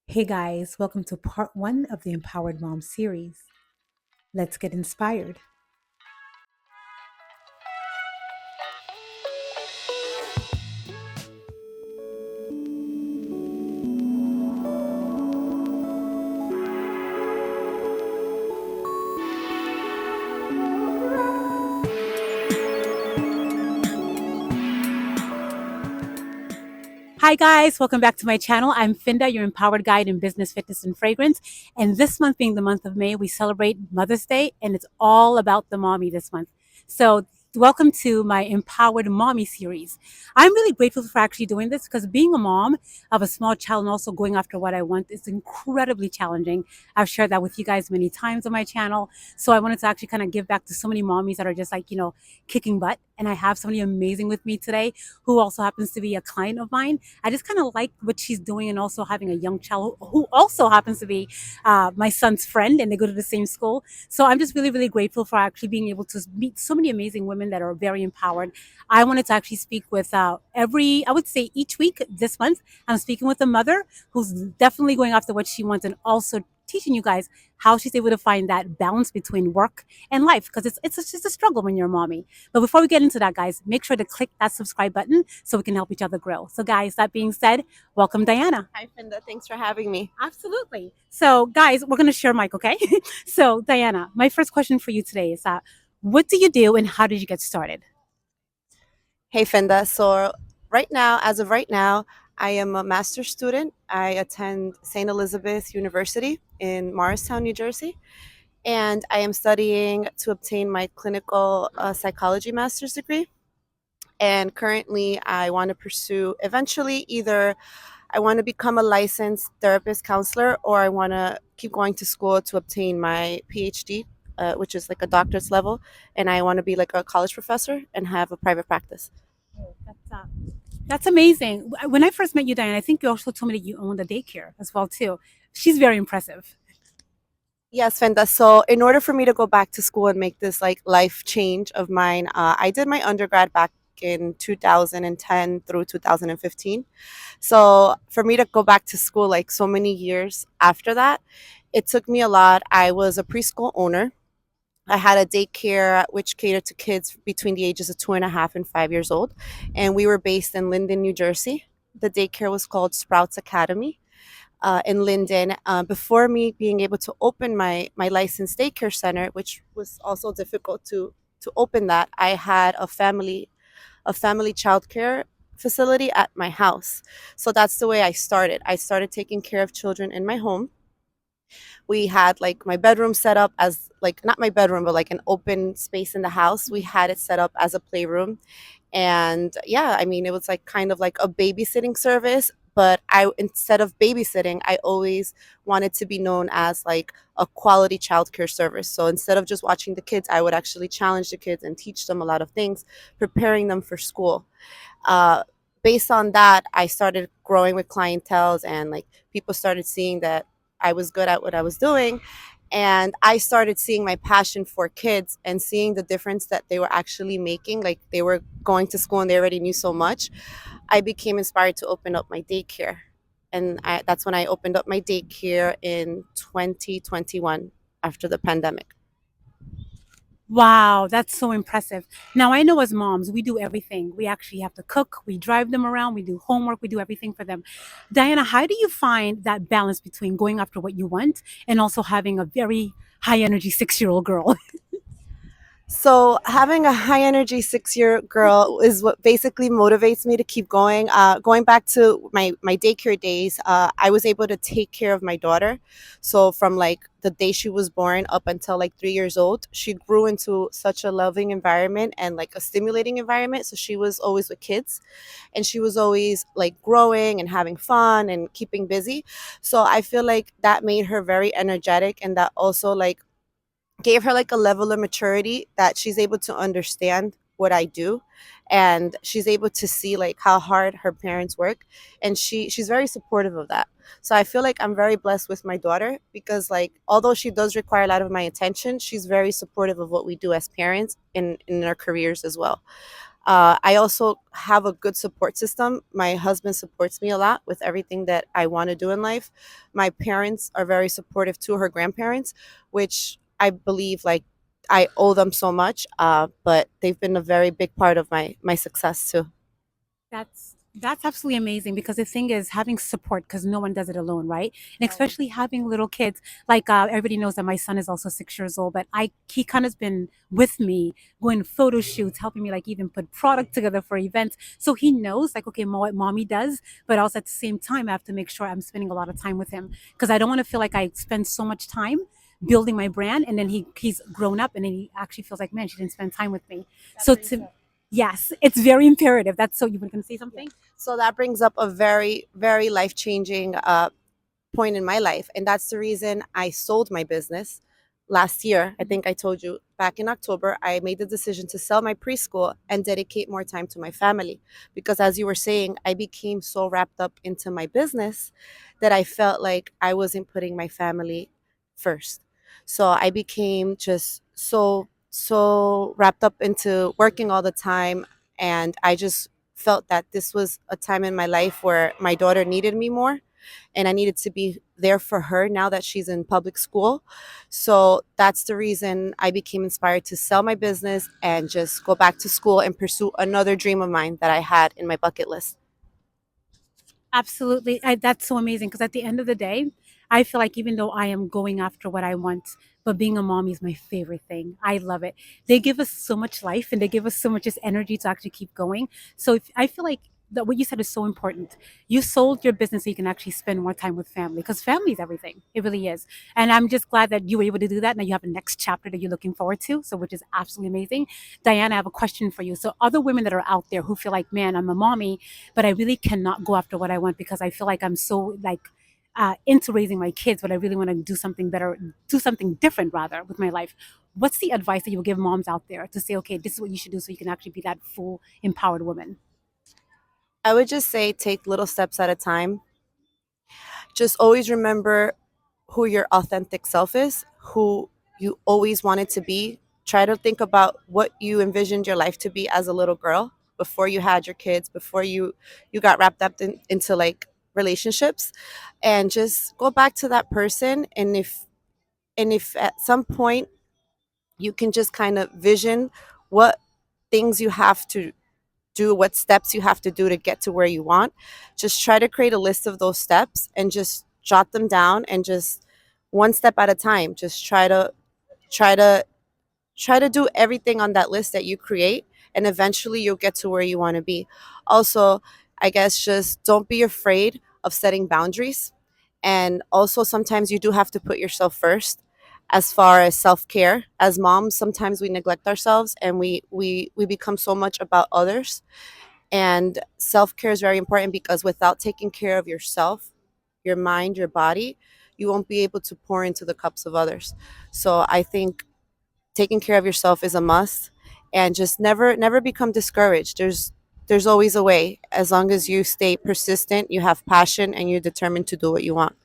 Hey guys, welcome to part one of the Empowered Mom series. Let's get inspired. Hi guys, welcome back to my channel. I'm Finda, your empowered guide in business, fitness, and fragrance. And this month being the month of May, we celebrate Mother's Day, and it's all about the mommy this month. So welcome to my Empowered Mommy series. I'm really grateful for actually doing this because being a mom of a small child and also going after what I want is incredibly challenging. I've shared that with you guys many times on my channel. So I wanted to actually kind of give back to so many mommies that are just like, kicking butt. And I have somebody amazing with me today who also happens to be a client of mine. I just kind of like what she's doing, and also having a young child who also happens to be my son's friend, and they go to the same school. So I'm just really, really grateful for actually being able to meet so many amazing women that are very empowered. I wanted to actually speak with I would say each week this month, I'm speaking with a mother who's definitely going after what she wants, and also teaching you guys how she's able to find that balance between work and life, because it's just a struggle when you're a mommy. But before we get into that, guys, make sure to click that subscribe button so we can help each other grow. So, guys, that being said, welcome, Diana. Hi, Finda. Thanks for having me. Absolutely. So, guys, we're going to share mic, okay? So, Diana, my first question for you today is what do you do and how did you get started? Hey, Finda. So, as of right now, I am a master's student. I attend St. Elizabeth University in Morristown, New Jersey, and I am studying to obtain my clinical psychology master's degree. And currently, I want to pursue eventually either I want to become a licensed therapist counselor, or I want to keep going to school to obtain my PhD, which is like a doctorate level, and I want to be like a college professor and have a private practice. That's uh, that's amazing. When I first met you, Diana, I think you also told me that you owned a daycare as well too. She's very impressive. Yes, Fenda. So, in order for me to go back to school and make this like life change of mine, I did my undergrad back in 2010 through 2015. So, for me to go back to school like so many years after that, it took me a lot. I was a preschool owner. I had a daycare which catered to kids between the ages of 2.5 and 5 years old, and we were based in Linden, New Jersey. The daycare was called Sprouts Academy in Linden. Before me being able to open my licensed daycare center, which was also difficult to open that, I had a family childcare facility at my house. So that's the way I started. I started taking care of children in my home. We had like my bedroom set up as like not my bedroom but like an open space in the house. We had it set up as a playroom, and yeah, I mean, it was like kind of like a babysitting service, but I instead of babysitting, I always wanted to be known as like a quality childcare service. So instead of just watching the kids, I would actually challenge the kids and teach them a lot of things, preparing them for school. uh, Based on that, I started growing with clientels, and like people started seeing that I was good at what I was doing. And I started seeing my passion for kids and seeing the difference that they were actually making. Like they were going to school and they already knew so much. I became inspired to open up my daycare. And that's when I opened up my daycare in 2021 after the pandemic. Wow, that's so impressive. Now, I know as moms, we do everything. We actually have to cook, we drive them around, we do homework, we do everything for them. Diana, how do you find that balance between going after what you want and also having a very high energy 6-year-old girl? So having a high energy 6-year girl is what basically motivates me to keep going. Going back to my daycare days, I was able to take care of my daughter. So from like the day she was born up until like 3 years old, she grew into such a loving environment and like a stimulating environment. So she was always with kids, and she was always like growing and having fun and keeping busy. So I feel like that made her very energetic, and that also like gave her like a level of maturity that she's able to understand what I do, and she's able to see like how hard her parents work, and she's very supportive of that. So I feel like I'm very blessed with my daughter, because like although she does require a lot of my attention, she's very supportive of what we do as parents in our careers as well. I also have a good support system. My husband supports me a lot with everything that I want to do in life. My parents are very supportive too, her grandparents, which I believe like I owe them so much. But they've been a very big part of my success too. That's absolutely amazing because the thing is having support because no one does it alone, right? And Right. especially having little kids. Like everybody knows that my son is also 6 years old, but I he kind of's been with me going to photo shoots, helping me like even put product together for events. So he knows like okay, what mommy does, but also at the same time I have to make sure I'm spending a lot of time with him because I don't want to feel like I spend so much time building my brand and then he's grown up and then he actually feels like man she didn't spend time with me. So to yes, it's very imperative. That's so you were going to say something? So that brings up a very, very life changing point in my life. And that's the reason I sold my business last year. I think I told you back in October, I made the decision to sell my preschool and dedicate more time to my family. Because as you were saying, I became so wrapped up into my business that I felt like I wasn't putting my family first. So I became just so wrapped up into working all the time. And I just felt that this was a time in my life where my daughter needed me more and I needed to be there for her now that she's in public school. So that's the reason I became inspired to sell my business and just go back to school and pursue another dream of mine that I had in my bucket list. Absolutely. That's so amazing because at the end of the day, I feel like even though I am going after what I want, but being a mommy is my favorite thing. I love it. They give us so much life and they give us so much just energy to actually keep going. So if, I feel like that what you said is so important. You sold your business so you can actually spend more time with family because family is everything. It really is. And I'm just glad that you were able to do that. Now you have a next chapter that you're looking forward to. So which is absolutely amazing. Diana, I have a question for you. So other women that are out there who feel like, man, I'm a mommy but I really cannot go after what I want because I feel like I'm so like into raising my kids, but I really want to do something better, do something different rather with my life. What's the advice that you would give moms out there to say, okay, this is what you should do so you can actually be that full empowered woman? I would just say take little steps at a time. Just always remember who your authentic self is, who you always wanted to be. Try to think about what you envisioned your life to be as a little girl before you had your kids, before you got wrapped up into like relationships, and just go back to that person. And if at some point you can just kind of vision what things you have to do, what steps you have to do to get to where you want, just try to create a list of those steps and just jot them down and just one step at a time. Just try to try to do everything on that list that you create and eventually you'll get to where you want to be. Also, I guess just don't be afraid of setting boundaries. And also sometimes you do have to put yourself first as far as self-care. As moms, sometimes we neglect ourselves and we become so much about others, and self care is very important because without taking care of yourself, your mind, your body, you won't be able to pour into the cups of others. So I think taking care of yourself is a must, and just never become discouraged. There's always a way as long as you stay persistent, you have passion, and you're determined to do what you want.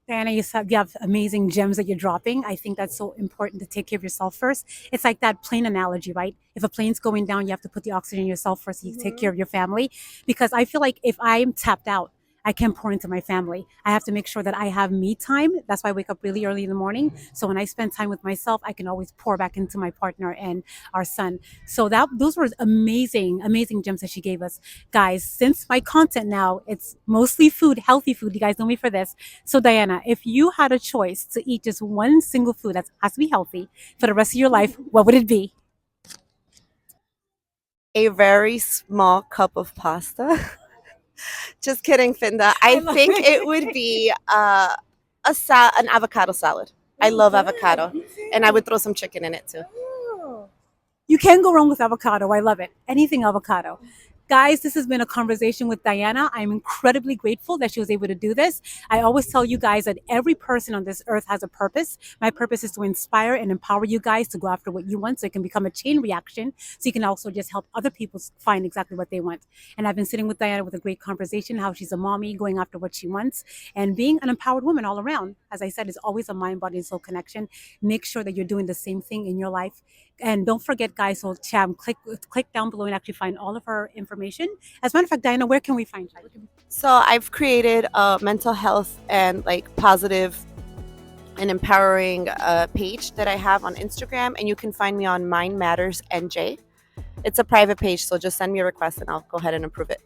Diana, you said you have amazing gems that you're dropping. I think that's so important to take care of yourself first. It's like that plane analogy, right? If a plane's going down, you have to put the oxygen in yourself first. So you take care of your family. Because I feel like if I'm tapped out, I can pour into my family. I have to make sure that I have me time. That's why I wake up really early in the morning. So when I spend time with myself, I can always pour back into my partner and our son. So that those were amazing, amazing gems that she gave us. Guys, since my content now, it's mostly food, healthy food. You guys know me for this. So, Diana, if you had a choice to eat just one single food that has to be healthy for the rest of your life, what would it be? A very small cup of pasta. Just kidding, Finda. I I love think it would it. be an avocado salad. I love avocado, and I would throw some chicken in it too. You can go wrong with avocado. I love it. Anything avocado. Guys, this has been a conversation with Diana. I'm incredibly grateful that she was able to do this. I always tell you guys that every person on this earth has a purpose. My purpose is to inspire and empower you guys to go after what you want so it can become a chain reaction. So you can also just help other people find exactly what they want. And I've been sitting with Diana with a great conversation, how she's a mommy going after what she wants and being an empowered woman all around. As I said, it's always a mind, body, and soul connection. Make sure that you're doing the same thing in your life. And don't forget, guys, so click down below and actually find all of her information. As a matter of fact, Diana, where can we find you? So I've created a mental health and like positive and empowering page that I have on Instagram, and you can find me on Mind Matters NJ. It's a private page, so just send me a request and I'll go ahead and approve it.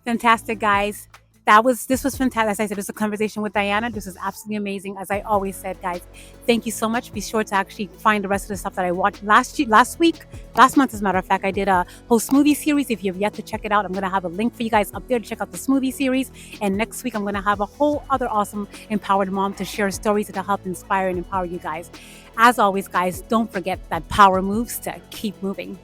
Fantastic, guys. This was fantastic. As I said, it was a conversation with Diana. This is absolutely amazing. As I always said, guys, thank you so much. Be sure to actually find the rest of the stuff that I watched last month, as a matter of fact. I did a whole smoothie series. If you have yet to check it out, I'm going to have a link for you guys up there to check out the smoothie series. And next week, I'm going to have a whole other awesome empowered mom to share stories that will help inspire and empower you guys. As always, guys, don't forget that power moves to keep moving.